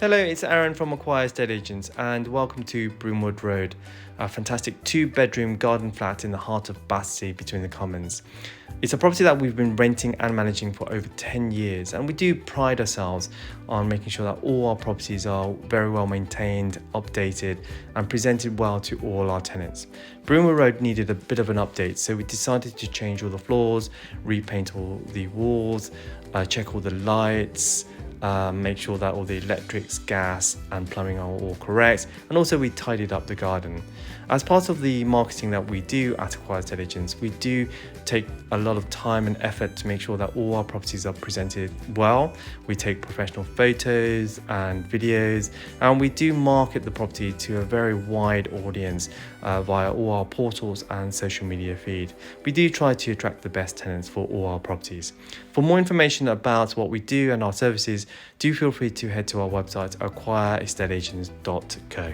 Hello, it's Aaron from Acquire Estate Agents and welcome to Broomer Road, a fantastic 2-bedroom garden flat in the heart of Battersea between the Commons. It's a property that we've been renting and managing for over 10 years, and we do pride ourselves on making sure that all our properties are very well maintained, updated and presented well to all our tenants. Broomer Road needed a bit of an update, so we decided to change all the floors, repaint all the walls, check all the lights, make sure that all the electrics, gas and plumbing are all correct, and also we tidied up the garden. As part of the marketing that we do at Acquire Estate Agents, we do take a lot of time and effort to make sure that all our properties are presented well. We take professional photos and videos, and we do market the property to a very wide audience via all our portals and social media feed. We do try to attract the best tenants for all our properties. For more information about what we do and our services, do feel free to head to our website acquireestateagents.co.